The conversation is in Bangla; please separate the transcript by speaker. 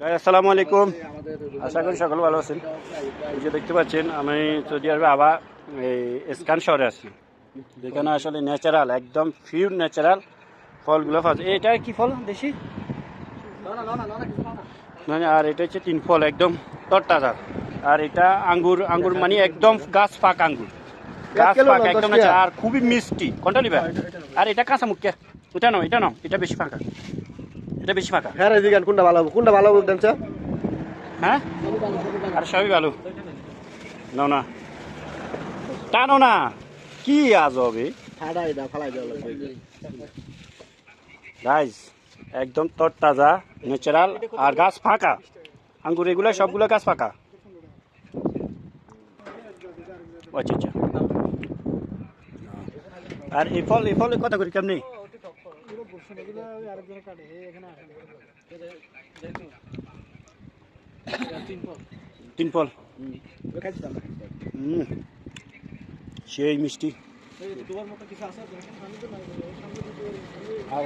Speaker 1: আসসালামু আলাইকুম, আশা করি সকল ভালো আছেন। এই যে দেখতে পাচ্ছেন আমি সৌদি আরবে আবার এই স্কান শহরে আছি, যেখানে আসলে ন্যাচারাল একদম পিওর ন্যাচারাল ফলগুলো পাওয়া যায়। এটা কি ফল দেশি? মানে আর এটা হচ্ছে তিন ফল একদম তরতাজা। আর এটা আঙ্গুর, আঙ্গুর মানে একদম গাছ পাক আঙ্গুর, গাছ পাক একদম ন্যাচারাল আর খুবই মিষ্টি। কোনটা নিবা? আর এটা কাঁচা মুখে, এটা নাও, এটা নাও, এটা বেশি ফাঁকা, এটা বেশি ফাঁকা।
Speaker 2: হ্যাঁ রে জিগান কোনটা ভালো কোনটা ভালো বলতেন স্যার?
Speaker 1: হ্যাঁ, আর সবই ভালো। নাও না, টানো না, কি আজবে
Speaker 2: ফাড়াই দা ফালাই দাও লাগবে।
Speaker 1: গাইস, একদম তরতাজা ন্যাচারাল আর গাছ ফাঁকা আঙ্গুর, এগুলো সবগুলো গাছ ফাঁকা। আচ্ছা আচ্ছা। আর এই ফল কত করে কেমনি? তিন ফল সেই মিষ্টি। আর